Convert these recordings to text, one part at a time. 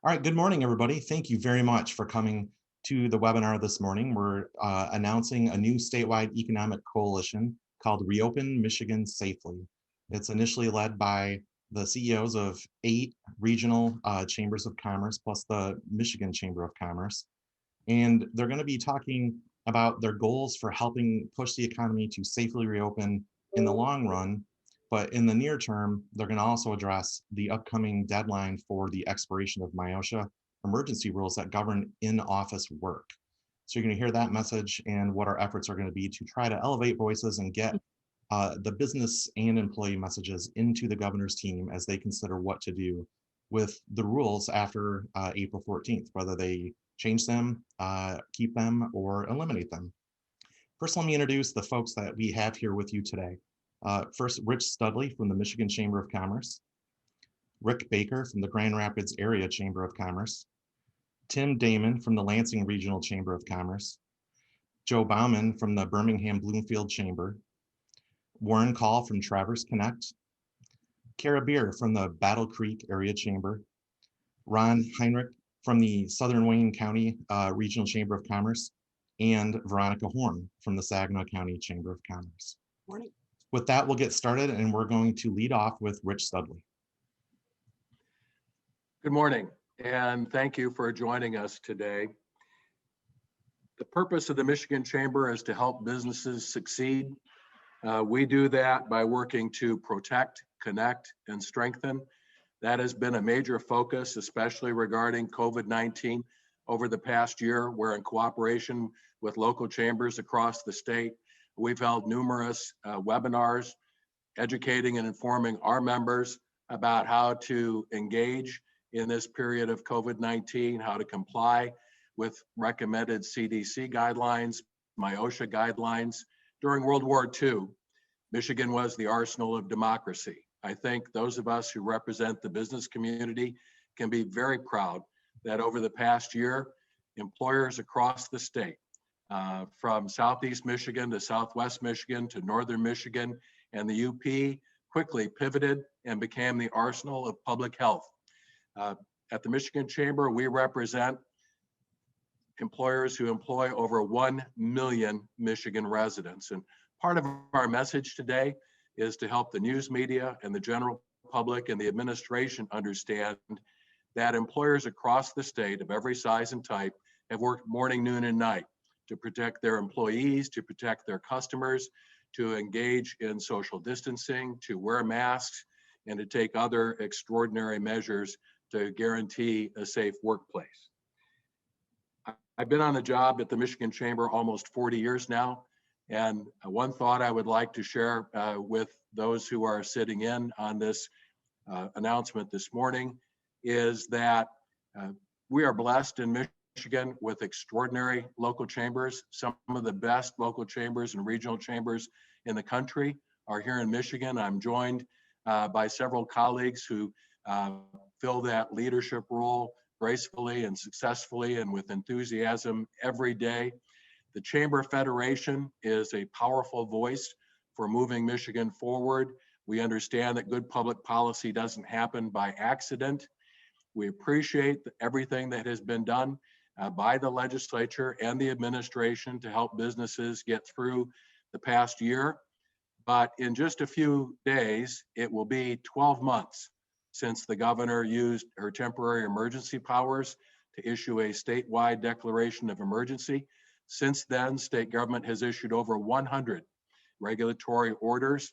All right, good morning, everybody. Thank you very much for coming to the webinar this morning. We're announcing a new statewide economic coalition called Reopen Michigan Safely. It's initially led by the CEOs of 8 regional chambers of commerce, plus the Michigan Chamber of Commerce. And they're going to be talking about their goals for helping push the economy to safely reopen in the long run. But in the near term, they're going to also address the upcoming deadline for the expiration of MIOSHA emergency rules that govern in-office work. So you're going to hear that message and what our efforts are going to be to try to elevate voices and get the business and employee messages into the governor's team as they consider what to do with the rules after April 14th, whether they change them, keep them, or eliminate them. First, let me introduce the folks that we have here with you today. First, Rich Studley from the Michigan Chamber of Commerce, Rick Baker from the Grand Rapids Area Chamber of Commerce, Tim Damon from the Lansing Regional Chamber of Commerce, Joe Bauman from the Birmingham Bloomfield Chamber, Warren Call from Traverse Connect, Kara Beer from the Battle Creek Area Chamber, Ron Heinrich from the Southern Wayne County Regional Chamber of Commerce, and Veronica Horn from the Saginaw County Chamber of Commerce. Morning. With that, we'll get started, and we're going to lead off with Rich Studley. Good morning, and thank you for joining us today. The purpose of the Michigan Chamber is to help businesses succeed. We do that by working to protect, connect, and strengthen. That has been a major focus, especially regarding COVID-19 over the past year, where in cooperation with local chambers across the state, we've held numerous webinars educating and informing our members about how to engage in this period of COVID-19, how to comply with recommended CDC guidelines, MIOSHA guidelines. During World War II, Michigan was the arsenal of democracy. I think those of us who represent the business community can be very proud that over the past year, employers across the state, from Southeast Michigan to Southwest Michigan to Northern Michigan and the UP, quickly pivoted and became the arsenal of public health. At the Michigan Chamber, we represent employers who employ over 1 million Michigan residents. And part of our message today is to help the news media and the general public and the administration understand that employers across the state of every size and type have worked morning, noon, and night to protect their employees, to protect their customers, to engage in social distancing, to wear masks, and to take other extraordinary measures to guarantee a safe workplace. I've been on the job at the Michigan Chamber almost 40 years now, and one thought I would like to share with those who are sitting in on this announcement this morning is that we are blessed in Michigan with extraordinary local chambers. Some of the best local chambers and regional chambers in the country are here in Michigan. I'm joined by several colleagues who fill that leadership role gracefully and successfully and with enthusiasm every day. The Chamber Federation is a powerful voice for moving Michigan forward. We understand that good public policy doesn't happen by accident. We appreciate everything that has been done by the legislature and the administration to help businesses get through the past year. But in just a few days, it will be 12 months since the governor used her temporary emergency powers to issue a statewide declaration of emergency. Since then, state government has issued over 100 regulatory orders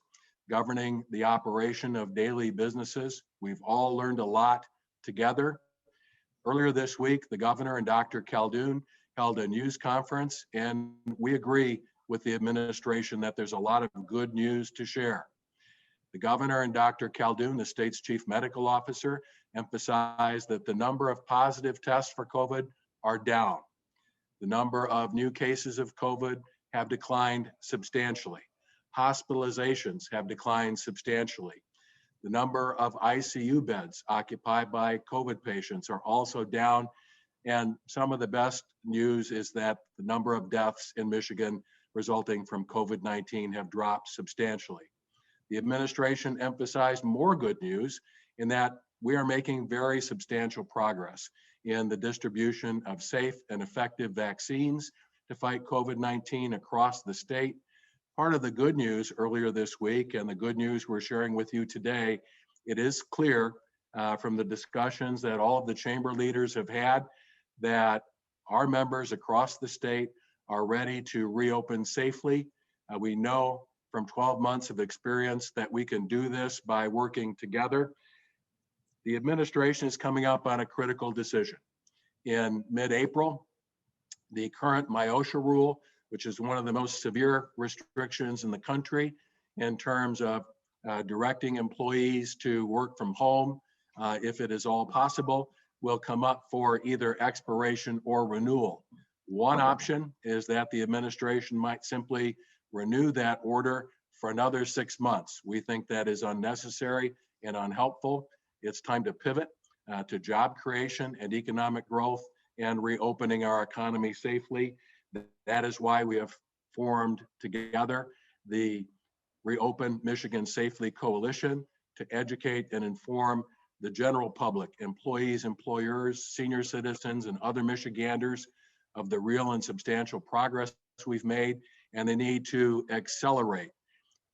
governing the operation of daily businesses. We've all learned a lot together. Earlier this week, the governor and Dr. Khaldun held a news conference, and we agree with the administration that there's a lot of good news to share. The governor and Dr. Khaldun, the state's chief medical officer, emphasized that the number of positive tests for COVID are down. The number of new cases of COVID have declined substantially. Hospitalizations have declined substantially. The number of ICU beds occupied by COVID patients are also down. And some of the best news is that the number of deaths in Michigan resulting from COVID-19 have dropped substantially. The administration emphasized more good news in that we are making very substantial progress in the distribution of safe and effective vaccines to fight COVID-19 across the state. Part of the good news earlier this week and the good news we're sharing with you today, it is clear from the discussions that all of the chamber leaders have had that our members across the state are ready to reopen safely. We know from 12 months of experience that we can do this by working together. The administration is coming up on a critical decision. In mid-April, the current MIOSHA rule, which is one of the most severe restrictions in the country in terms of directing employees to work from home, if it is all possible, will come up for either expiration or renewal. One option is that the administration might simply renew that order for another 6 months. We think that is unnecessary and unhelpful. It's time to pivot to job creation and economic growth and reopening our economy safely. That is why we have formed together the Reopen Michigan Safely Coalition to educate and inform the general public, employees, employers, senior citizens, and other Michiganders of the real and substantial progress we've made and the need to accelerate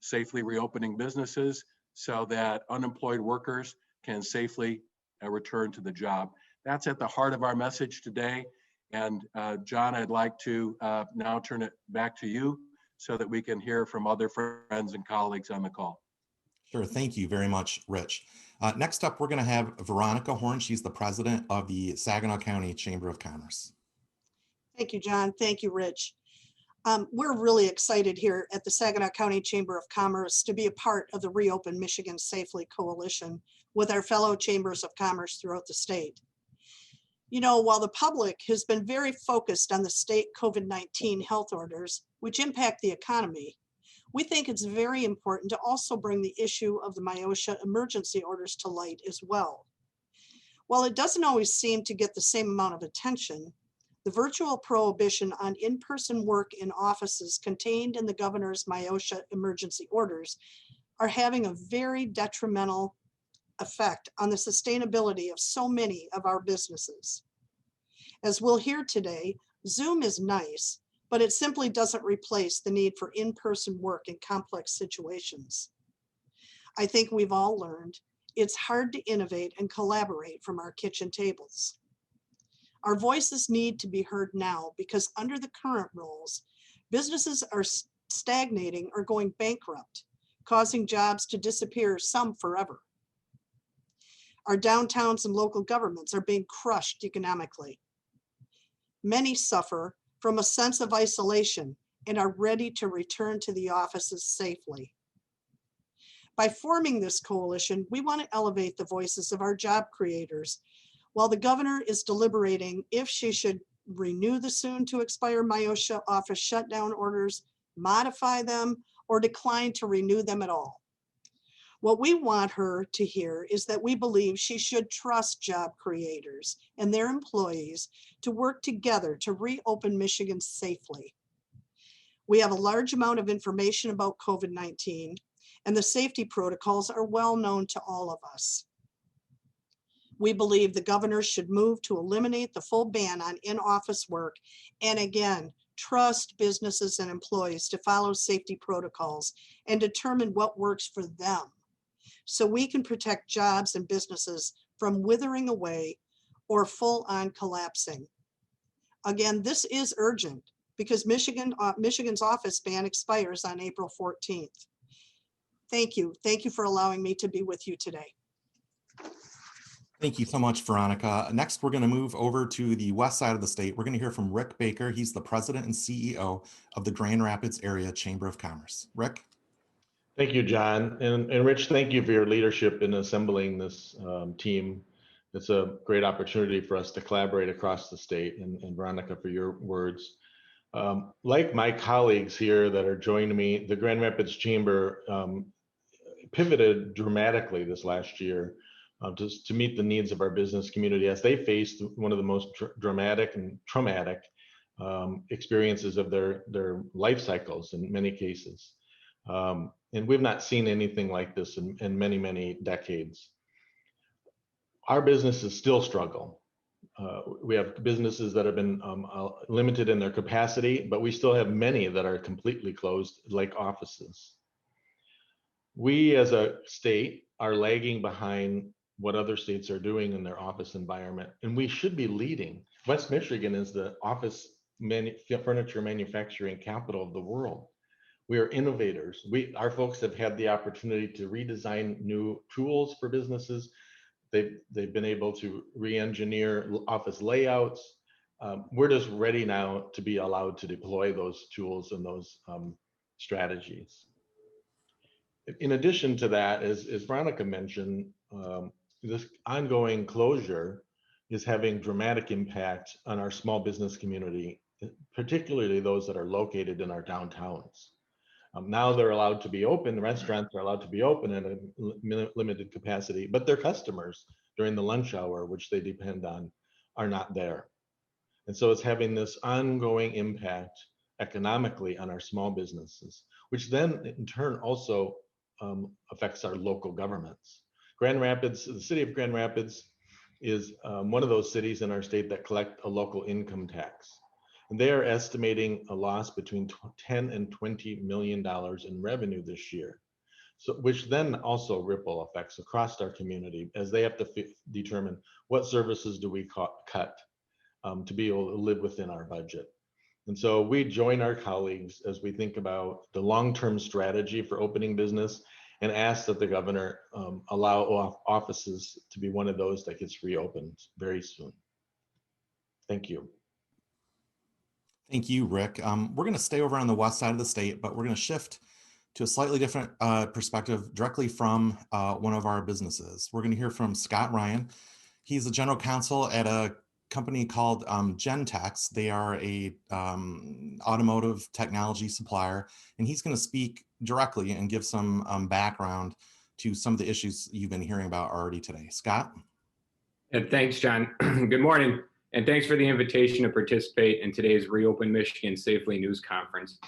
safely reopening businesses so that unemployed workers can safely return to the job. That's at the heart of our message today. And John, I'd like to now turn it back to you so that we can hear from other friends and colleagues on the call. Sure, thank you very much, Rich. Next up, we're going to have Veronica Horn. She's the president of the Saginaw County Chamber of Commerce. Thank you, John. Thank you, Rich. We're really excited here at the Saginaw County Chamber of Commerce to be a part of the Reopen Michigan Safely Coalition with our fellow chambers of commerce throughout the state. You know, while the public has been very focused on the state COVID-19 health orders, which impact the economy, we think it's very important to also bring the issue of the MIOSHA emergency orders to light as well. While it doesn't always seem to get the same amount of attention, the virtual prohibition on in-person work in offices contained in the governor's MIOSHA emergency orders are having a very detrimental effect on the sustainability of so many of our businesses. As we'll hear today, Zoom is nice, but it simply doesn't replace the need for in-person work in complex situations. I think we've all learned it's hard to innovate and collaborate from our kitchen tables. Our voices need to be heard now because under the current rules, businesses are stagnating or going bankrupt, causing jobs to disappear, some forever. Our downtowns and local governments are being crushed economically. Many suffer from a sense of isolation and are ready to return to the offices safely. By forming this coalition, we want to elevate the voices of our job creators while the governor is deliberating if she should renew the soon to expire MIOSHA office shutdown orders, modify them, or decline to renew them at all. What we want her to hear is that we believe she should trust job creators and their employees to work together to reopen Michigan safely. We have a large amount of information about COVID-19, and the safety protocols are well known to all of us. We believe the governor should move to eliminate the full ban on in-office work and again, trust businesses and employees to follow safety protocols and determine what works for them, so we can protect jobs and businesses from withering away or full-on collapsing. Again, this is urgent because Michigan's office ban expires on April 14th. Thank you. Thank you for allowing me to be with you today. Thank you so much, Veronica. Next, we're going to move over to the west side of the state. We're going to hear from Rick Baker. He's the president and CEO of the Grand Rapids Area Chamber of Commerce. Rick? Thank you, John. And Rich, thank you for your leadership in assembling this team. It's a great opportunity for us to collaborate across the state, and Veronica, for your words. Like my colleagues here that are joining me, the Grand Rapids Chamber pivoted dramatically this last year to meet the needs of our business community as they faced one of the most dramatic and traumatic experiences of their life cycles in many cases. And we've not seen anything like this in many, many decades. Our businesses still struggle. We have businesses that have been limited in their capacity, but we still have many that are completely closed, like offices. We as a state are lagging behind what other states are doing in their office environment, and we should be leading. West Michigan is the office furniture manufacturing capital of the world. We are innovators. Our folks have had the opportunity to redesign new tools for businesses. They've been able to re-engineer office layouts. We're just ready now to be allowed to deploy those tools and those strategies. In addition to that, as Veronica mentioned, this ongoing closure is having dramatic impact on our small business community, particularly those that are located in our downtowns. Now they're allowed to be open, restaurants are allowed to be open at a limited capacity, but their customers during the lunch hour, which they depend on, are not there. And so it's having this ongoing impact economically on our small businesses, which then in turn also affects our local governments. Grand Rapids, the city of Grand Rapids is one of those cities in our state that collect a local income tax. And they are estimating a loss between 10 and $20 million in revenue this year. So, which then also ripple effects across our community as they have to determine what services do we cut to be able to live within our budget. And so we join our colleagues as we think about the long-term strategy for opening business and ask that the governor allow offices to be one of those that gets reopened very soon. Thank you. Thank you, Rick. We're going to stay over on the west side of the state, but we're going to shift to a slightly different perspective directly from one of our businesses. We're going to hear from Scott Ryan. He's the general counsel at a company called Gentex. They are a automotive technology supplier, and he's going to speak directly and give some background to some of the issues you've been hearing about already today. Scott? And thanks, John. Good morning. And thanks for the invitation to participate in today's Reopen Michigan Safely news conference.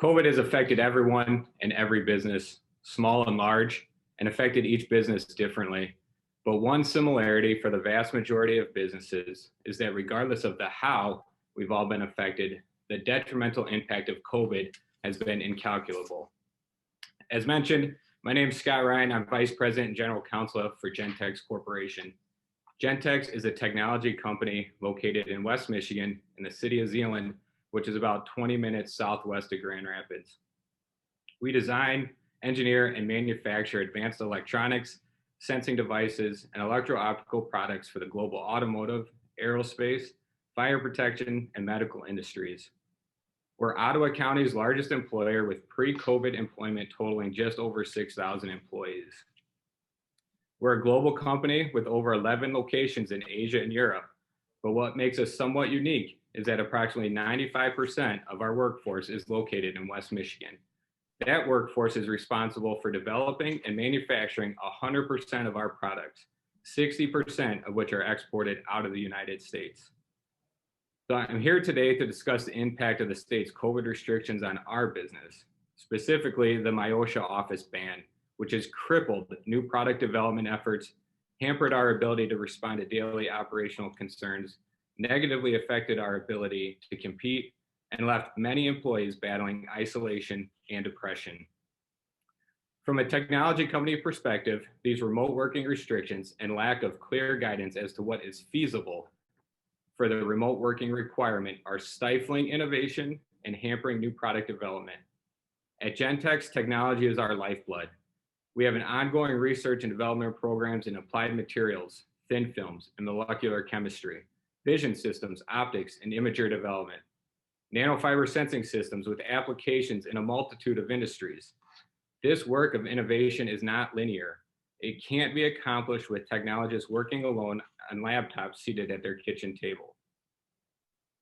COVID has affected everyone and every business, small and large, and affected each business differently. But one similarity for the vast majority of businesses is that regardless of the how we've all been affected, the detrimental impact of COVID has been incalculable. As mentioned, my name is Scott Ryan. I'm Vice President and General Counsel for Gentex Corporation. Gentex is a technology company located in West Michigan in the city of Zeeland, which is about 20 minutes southwest of Grand Rapids. We design, engineer, and manufacture advanced electronics, sensing devices, and electro-optical products for the global automotive, aerospace, fire protection, and medical industries. We're Ottawa County's largest employer with pre-COVID employment totaling just over 6,000 employees. We're a global company with over 11 locations in Asia and Europe, but what makes us somewhat unique is that approximately 95% of our workforce is located in West Michigan. That workforce is responsible for developing and manufacturing 100% of our products, 60% of which are exported out of the United States. So I'm here today to discuss the impact of the state's COVID restrictions on our business, specifically the Myosha office ban, which has crippled new product development efforts, hampered our ability to respond to daily operational concerns, negatively affected our ability to compete, and left many employees battling isolation and depression. From a technology company perspective, these remote working restrictions and lack of clear guidance as to what is feasible for the remote working requirement are stifling innovation and hampering new product development. At Gentex, technology is our lifeblood. We have an ongoing research and development programs in applied materials, thin films, and molecular chemistry, vision systems, optics, and imager development, nanofiber sensing systems with applications in a multitude of industries. This work of innovation is not linear. It can't be accomplished with technologists working alone on laptops seated at their kitchen table.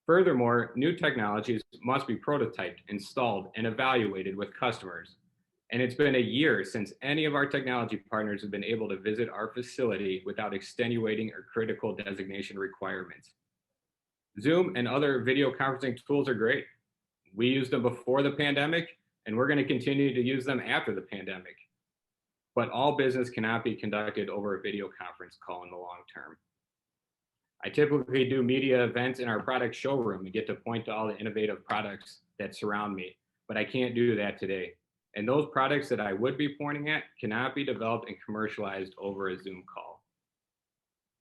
Furthermore, new technologies must be prototyped, installed, and evaluated with customers. And it's been a year since any of our technology partners have been able to visit our facility without extenuating or critical designation requirements. Zoom and other video conferencing tools are great. We used them before the pandemic, and we're going to continue to use them after the pandemic. but all business cannot be conducted over a video conference call in the long term. I typically do media events in our product showroom and get to point to all the innovative products that surround me, but I can't do that today. And those products that I would be pointing at cannot be developed and commercialized over a Zoom call.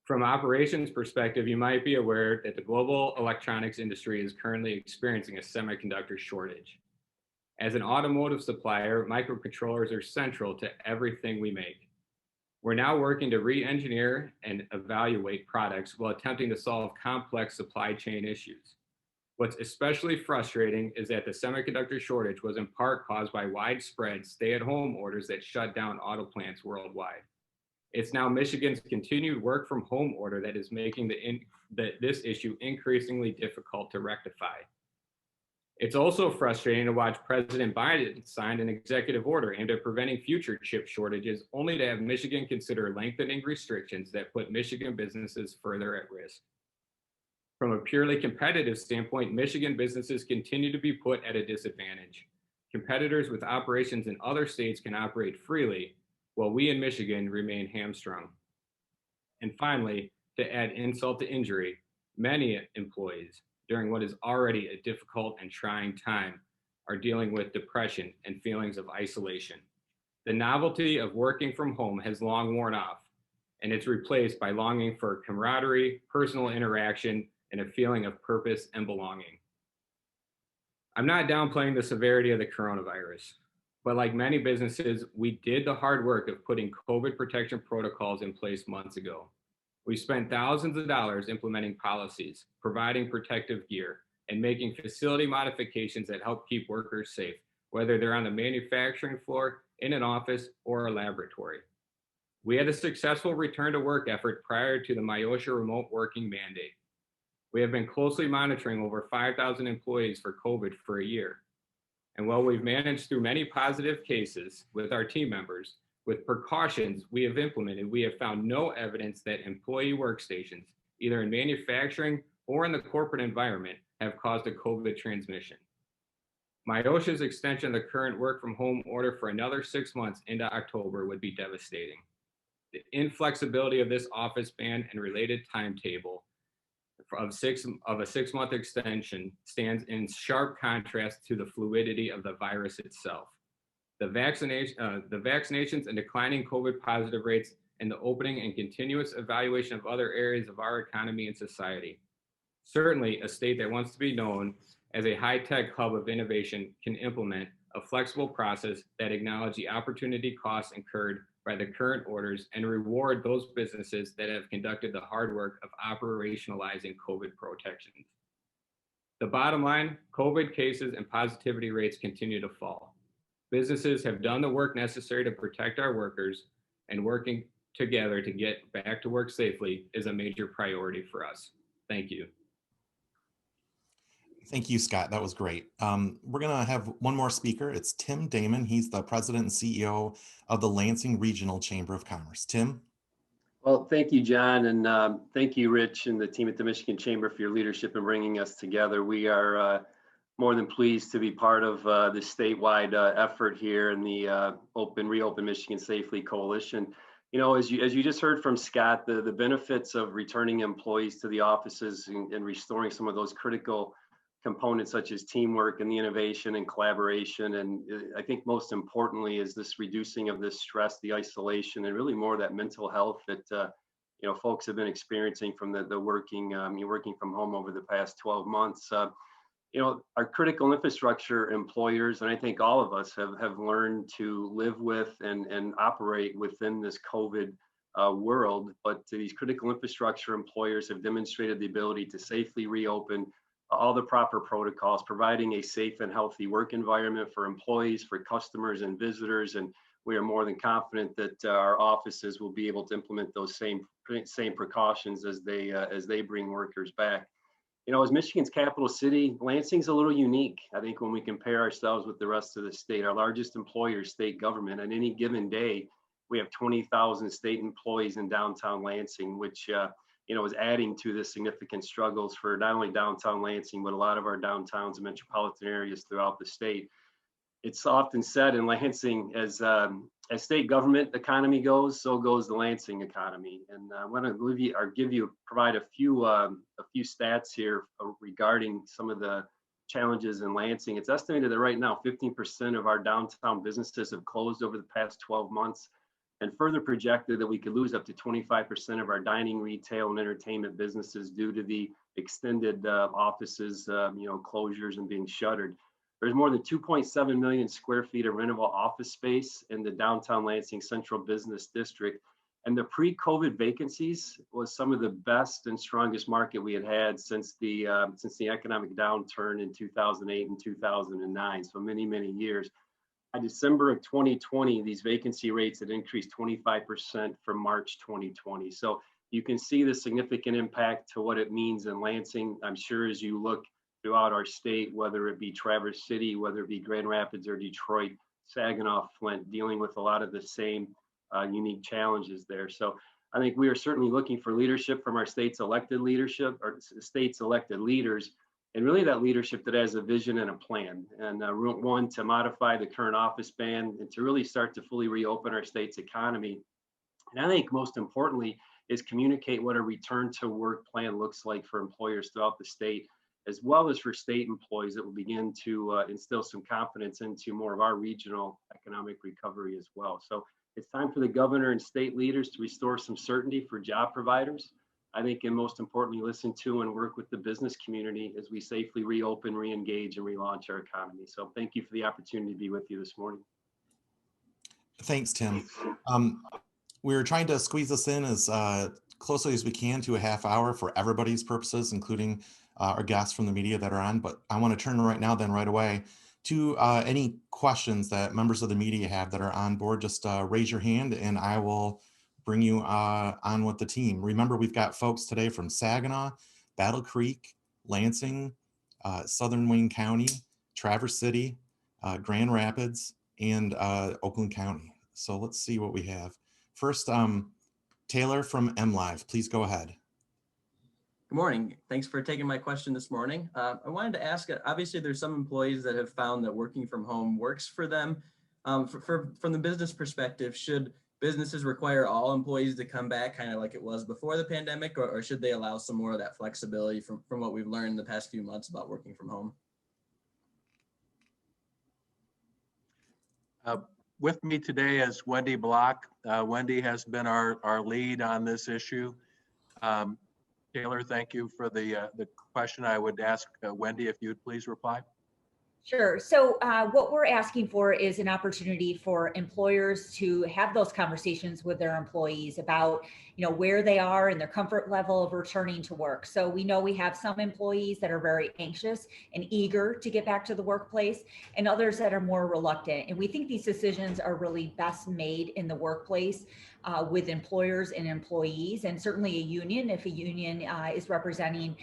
From an operations perspective, you might be aware that the global electronics industry is currently experiencing a semiconductor shortage. As an automotive supplier, microcontrollers are central to everything we make. We're now working to re-engineer and evaluate products while attempting to solve complex supply chain issues. What's especially frustrating is that the semiconductor shortage was in part caused by widespread stay-at-home orders that shut down auto plants worldwide. It's now Michigan's continued work from home order that is making this issue increasingly difficult to rectify. It's also frustrating to watch President Biden sign an executive order aimed at preventing future chip shortages, only to have Michigan consider lengthening restrictions that put Michigan businesses further at risk. From a purely competitive standpoint, Michigan businesses continue to be put at a disadvantage. Competitors with operations in other states can operate freely, while we in Michigan remain hamstrung. And finally, to add insult to injury, many employees, during what is already a difficult and trying time, are dealing with depression and feelings of isolation. The novelty of working from home has long worn off, and it's replaced by longing for camaraderie, personal interaction, and a feeling of purpose and belonging. I'm not downplaying the severity of the coronavirus, but like many businesses, we did the hard work of putting COVID protection protocols in place months ago. We spent thousands of dollars implementing policies, providing protective gear, and making facility modifications that help keep workers safe, whether they're on the manufacturing floor, in an office, or a laboratory. We had a successful return to work effort prior to the MIOSHA remote working mandate. We have been closely monitoring over 5,000 employees for COVID for a year. And while we've managed through many positive cases with our team members, with precautions we have implemented, we have found no evidence that employee workstations, either in manufacturing or in the corporate environment, have caused a COVID transmission. MIOSHA's extension of the current work from home order for another 6 months into October would be devastating. The inflexibility of this office ban and related timetable of a 6 month extension stands in sharp contrast to the fluidity of the virus itself. The vaccinations and declining COVID positive rates, and the opening and continuous evaluation of other areas of our economy and society. Certainly, a state that wants to be known as a high-tech hub of innovation can implement a flexible process that acknowledges the opportunity costs incurred by the current orders and reward those businesses that have conducted the hard work of operationalizing COVID protections. The bottom line, COVID cases and positivity rates continue to fall. Businesses have done the work necessary to protect our workers, and working together to get back to work safely is a major priority for us. Thank you. Thank you, Scott. That was great. We're going to have one more speaker. It's Tim Damon. He's the president and CEO of the Lansing Regional Chamber of Commerce. Tim? Well, thank you, John, and thank you, Rich, and the team at the Michigan Chamber for your leadership in bringing us together. We are more than pleased to be part of the statewide effort here in the Reopen Michigan Safely Coalition. You know, as you just heard from Scott, the benefits of returning employees to the offices and restoring some of those critical components such as teamwork and the innovation and collaboration. And I think most importantly is this reducing of this stress, the isolation, and really more of that mental health that you know, folks have been experiencing from the working from home over the past 12 months. You know, our critical infrastructure employers, and I think all of us have learned to live with and operate within this COVID world. But these critical infrastructure employers have demonstrated the ability to safely reopen all the proper protocols, providing a safe and healthy work environment for employees, for customers and visitors. And we are more than confident that our offices will be able to implement those same precautions as they bring workers back. You know, as Michigan's capital city, Lansing's a little unique. I think when we compare ourselves with the rest of the state, our largest employer is state government. On any given day, we have 20,000 state employees in downtown Lansing, which you know, is adding to the significant struggles for not only downtown Lansing, but a lot of our downtowns and metropolitan areas throughout the state. it's often said in Lansing, as state government economy goes, so goes the Lansing economy. And I want to provide a few stats here regarding some of the challenges in Lansing. It's estimated that right now 15% of our downtown businesses have closed over the past 12 months, and further projected that we could lose up to 25% of our dining, retail, and entertainment businesses due to the extended offices, closures and being shuttered. There's more than 2.7 million square feet of rentable office space in the downtown Lansing Central Business District. And the pre-COVID vacancies was some of the best and strongest market we had since the economic downturn in 2008 and 2009. So many, many years. By December of 2020, these vacancy rates had increased 25% from March 2020. So you can see the significant impact to what it means in Lansing. I'm sure as you look throughout our state, whether it be Traverse City, whether it be Grand Rapids or Detroit, Saginaw, Flint, dealing with a lot of the same unique challenges there. So I think we are certainly looking for leadership from our state's elected leadership, or state's elected leaders, and really that leadership that has a vision and a plan. And one, to modify the current office ban and to really start to fully reopen our state's economy. And I think most importantly is communicate what a return to work plan looks like for employers throughout the state, as well as for state employees that will begin to instill some confidence into more of our regional economic recovery as well. So it's time for the governor and state leaders to restore some certainty for job providers. I think, and most importantly, listen to and work with the business community as we safely reopen, re-engage, and relaunch our economy. So thank you for the opportunity to be with you this morning. Thanks, Tim. We're trying to squeeze this in as closely as we can to a half hour for everybody's purposes, including our guests from the media that are on. But I want to turn right away to any questions that members of the media have that are on board. Just raise your hand and I will bring you on with the team. Remember, we've got folks today from Saginaw, Battle Creek, Lansing, Southern Wayne County, Traverse City, Grand Rapids, and Oakland County. So let's see what we have. First, Taylor from MLive, please go ahead. Good morning. Thanks for taking my question this morning. I wanted to ask, obviously there's some employees that have found that working from home works for them. From the business perspective, should businesses require all employees to come back kind of like it was before the pandemic, or should they allow some more of that flexibility from what we've learned in the past few months about working from home? With me today is Wendy Block. Wendy has been our lead on this issue. Taylor, thank you for the question. I would ask Wendy if you'd please reply. Sure. So what we're asking for is an opportunity for employers to have those conversations with their employees about, where they are and their comfort level of returning to work. So we know we have some employees that are very anxious and eager to get back to the workplace, and others that are more reluctant. And we think these decisions are really best made in the workplace with employers and employees, and certainly a union, if a union is representing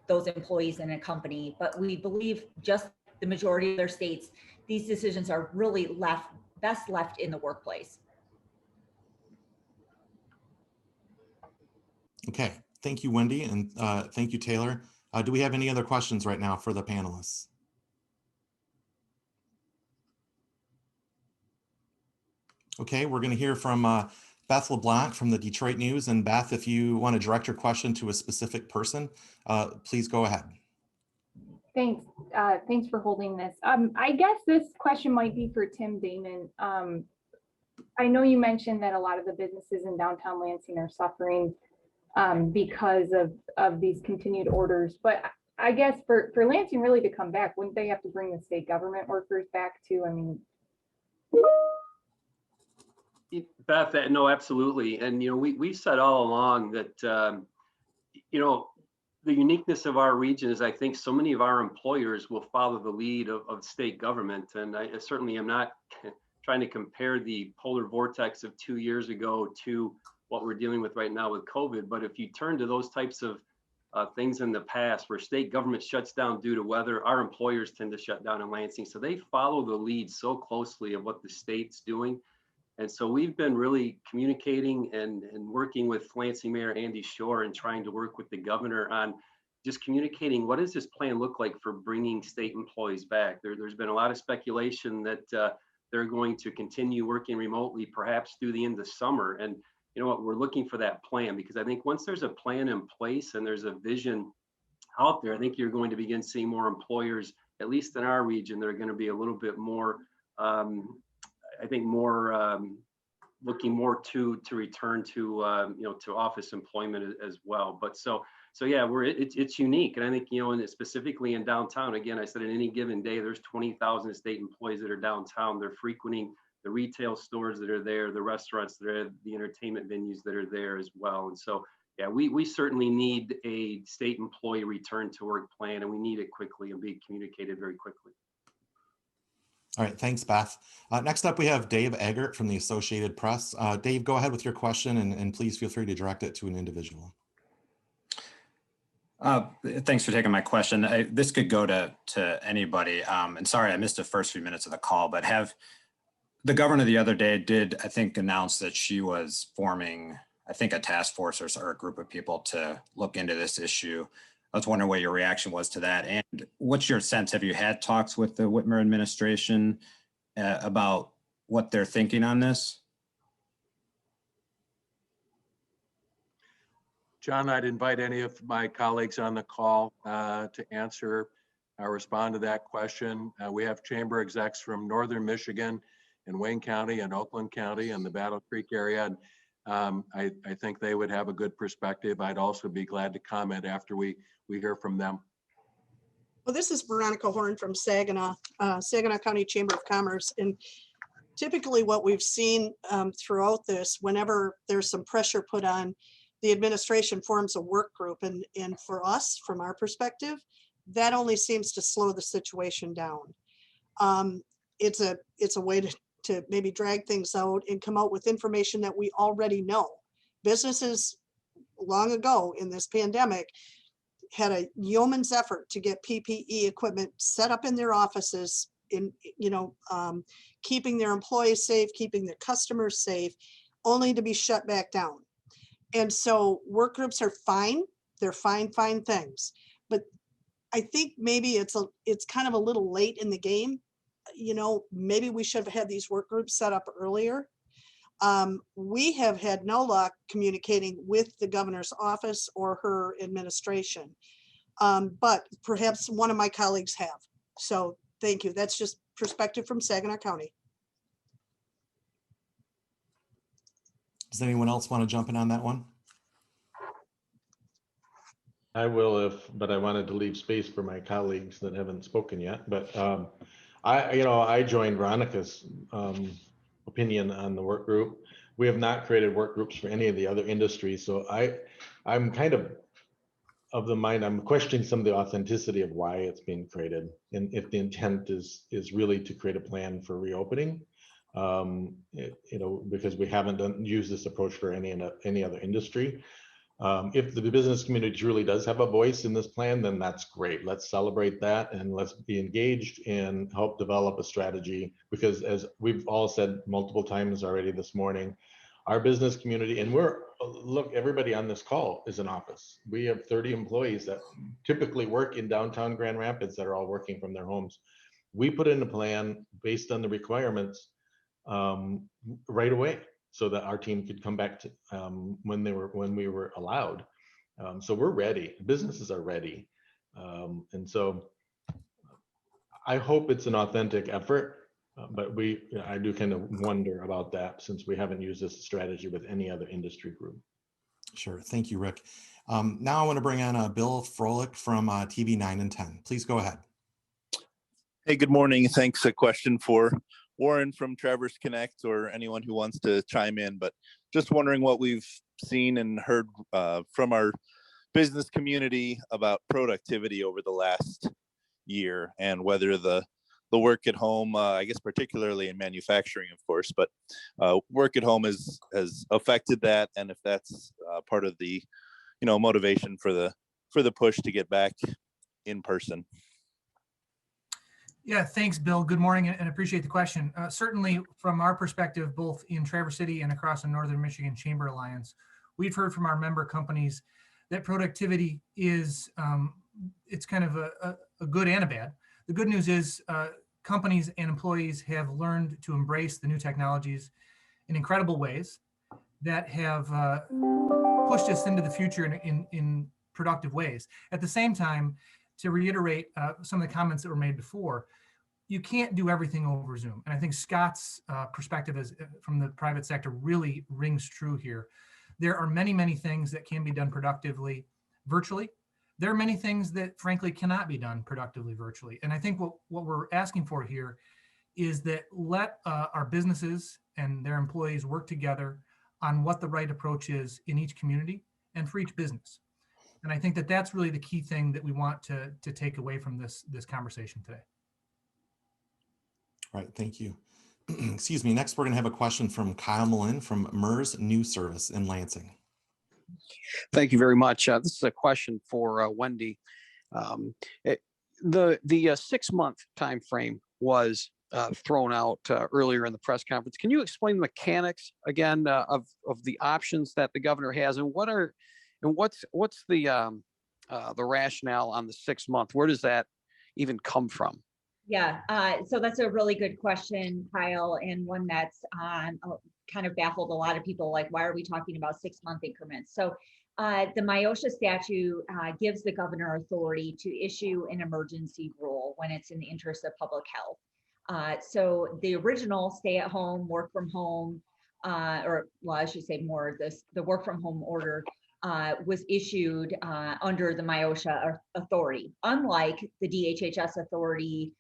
those employees in a company. But we believe just the majority of their states, these decisions are really best left in the workplace. Okay, thank you, Wendy, and thank you, Taylor. Do we have any other questions right now for the panelists? Okay, we're going to hear from Beth LeBlanc from the Detroit News. And Beth, if you want to direct your question to a specific person, please go ahead. Thanks. Thanks for holding this. I guess this question might be for Tim Damon. I know you mentioned that a lot of the businesses in downtown Lansing are suffering because of these continued orders, but I guess for Lansing really to come back, wouldn't they have to bring the state government workers back too? I mean, Beth, no, absolutely. And, we've said all along that, the uniqueness of our region is I think so many of our employers will follow the lead of state government. And I certainly am not trying to compare the polar vortex of 2 years ago to what we're dealing with right now with COVID. But if you turn to those types of things in the past where state government shuts down due to weather, our employers tend to shut down in Lansing. So they follow the lead so closely of what the state's doing. And so we've been really communicating and working with Lansing Mayor Andy Shore and trying to work with the governor on just communicating what does this plan look like for bringing state employees back. There's been a lot of speculation that they're going to continue working remotely, perhaps through the end of summer. And you know what, we're looking for that plan, because I think once there's a plan in place and there's a vision out there, I think you're going to begin seeing more employers, at least in our region, that are going to be a little bit more, I think more looking more to return to to office employment as well. But so yeah, it's unique, and I think and specifically in downtown. Again, I said in any given day, there's 20,000 state employees that are downtown. They're frequenting the retail stores that are there, the restaurants that are, the entertainment venues that are there as well. And so yeah, we certainly need a state employee return to work plan, and we need it quickly and be communicated very quickly. All right, thanks, Beth. Next up, we have Dave Eggert from the Associated Press. Dave, go ahead with your question, and please feel free to direct it to an individual. Thanks for taking my question. This could go to anybody. And sorry, I missed the first few minutes of the call, but the governor the other day did, I think, announce that she was forming, I think, a task force or a group of people to look into this issue. I was wondering what your reaction was to that. And what's your sense? Have you had talks with the Whitmer administration about what they're thinking on this? John, I'd invite any of my colleagues on the call to answer or respond to that question. We have chamber execs from Northern Michigan and Wayne County and Oakland County and the Battle Creek area. And I think they would have a good perspective. I'd also be glad to comment after we hear from them. Well, this is Veronica Horn from Saginaw, Saginaw County Chamber of Commerce. And typically what we've seen throughout this, whenever there's some pressure put on, the administration forms a work group. And for us, from our perspective, that only seems to slow the situation down. It's a way to maybe drag things out and come out with information that we already know. Businesses long ago in this pandemic had a yeoman's effort to get PPE equipment set up in their offices, in keeping their employees safe, keeping their customers safe, only to be shut back down. And so work groups are fine. They're fine things. But I think maybe it's kind of a little late in the game. Maybe we should have had these work groups set up earlier. We have had no luck communicating with the governor's office or her administration, but perhaps one of my colleagues have. So thank you. That's just perspective from Saginaw County. Does anyone else want to jump in on that one? I will, but I wanted to leave space for my colleagues that haven't spoken yet. But I joined Veronica's opinion on the work group. We have not created work groups for any of the other industries. So I'm kind of the mind, I'm questioning some of the authenticity of why it's being created. And if the intent is really to create a plan for reopening, because we haven't used this approach for any other industry. If the business community truly does have a voice in this plan, then that's great. Let's celebrate that and let's be engaged and help develop a strategy. Because as we've all said multiple times already this morning, our business community, and look, everybody on this call is an office. We have 30 employees that typically work in downtown Grand Rapids that are all working from their homes. We put in a plan based on the requirements right away, so that our team could come back to when we were allowed. So we're ready. Businesses are ready, and so I hope it's an authentic effort. But I do kind of wonder about that, since we haven't used this strategy with any other industry group. Sure. Thank you, Rick. Now I want to bring on Bill Froelich from TV 9 and 10. Please go ahead. Hey, good morning. Thanks. A question for Warren from Traverse Connect, or anyone who wants to chime in, but just wondering what we've seen and heard from our business community about productivity over the last year, and whether the work at home, I guess particularly in manufacturing, of course, but work at home has affected that, and if that's part of the motivation for the push to get back in person. Yeah, thanks, Bill. Good morning, and appreciate the question. Certainly, from our perspective, both in Traverse City and across the Northern Michigan Chamber Alliance, we've heard from our member companies that productivity is, it's kind of a good and a bad. The good news is companies and employees have learned to embrace the new technologies in incredible ways that have pushed us into the future in productive ways. At the same time, to reiterate some of the comments that were made before, you can't do everything over Zoom. And I think Scott's perspective from the private sector really rings true here. There are many, many things that can be done productively virtually. There are many things that frankly cannot be done productively virtually. And I think what we're asking for here is that let our businesses and their employees work together on what the right approach is in each community and for each business. And I think that that's really the key thing that we want to take away from this conversation today. All right, thank you. Excuse me. Next, we're going to have a question from Kyle Malin from MERS News Service in Lansing. Thank you very much. This is a question for Wendy. The 6-month time frame was thrown out earlier in the press conference. Can you explain the mechanics again of the options that the governor has, and what's the rationale on the 6 month? Where does that even come from? Yeah, so that's a really good question, Kyle, and one that's kind of baffled a lot of people, like, why are we talking about 6-month increments? So the MIOSHA statute gives the governor authority to issue an emergency rule when it's in the interest of public health. So the original stay-at-home, work from home, or well, I should say more, the work from home order was issued under the MIOSHA authority, unlike the DHHS authority,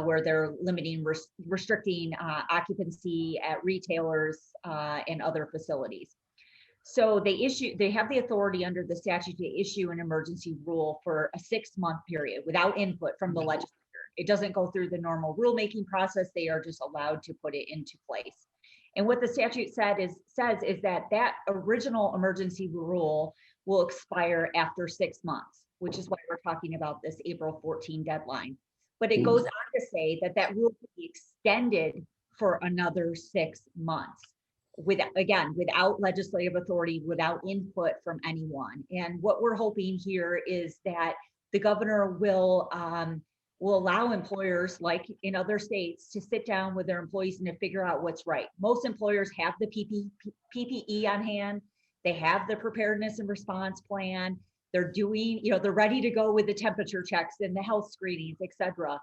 where they're limiting, restricting occupancy at retailers and other facilities. So they have the authority under the statute to issue an emergency rule for a 6-month period without input from the legislature. It doesn't go through the normal rulemaking process. They are just allowed to put it into place. And what the statute says is that original emergency rule will expire after 6 months, which is why we're talking about this April 14 deadline. But it goes on to say that rule can be extended for another 6 months, without legislative authority, without input from anyone. And what we're hoping here is that the governor will allow employers, like in other states, to sit down with their employees and to figure out what's right. Most employers have the PPE on hand. They have the preparedness and response plan. They're doing, they're ready to go with the temperature checks and the health screenings, et cetera.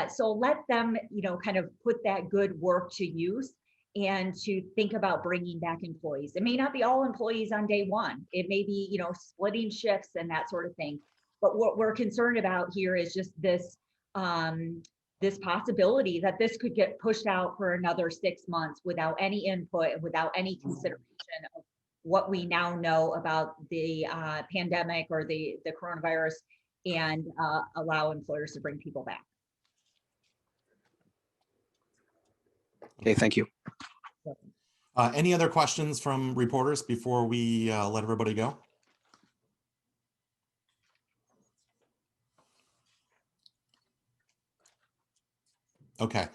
So let them, kind of put that good work to use and to think about bringing back employees. It may not be all employees on day one. It may be, splitting shifts and that sort of thing. But what we're concerned about here is just this possibility that this could get pushed out for another 6 months without any input and without any consideration of what we now know about the pandemic or the coronavirus, and allow employers to bring people back. Okay, thank you. Any other questions from reporters before we let everybody go? Okay.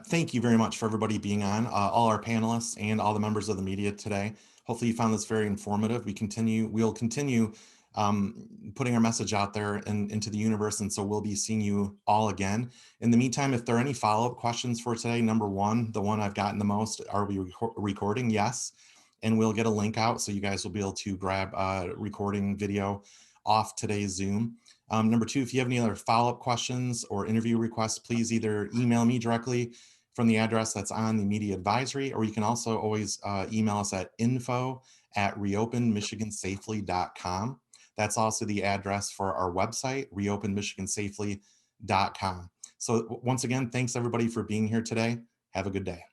Thank you very much for everybody being on, all our panelists and all the members of the media today. Hopefully you found this very informative. We'll continue putting our message out there into the universe, and so we'll be seeing you all again. In the meantime, if there are any follow-up questions for today, number one, the one I've gotten the most, are we recording? Yes. And we'll get a link out so you guys will be able to grab a recording video off today's Zoom. Number two, if you have any other follow-up questions or interview requests, please either email me directly from the address that's on the media advisory, or you can also always email us at info@reopenmichigansafely.com. That's also the address for our website, reopenmichigansafely.com. So once again, thanks everybody for being here today. Have a good day.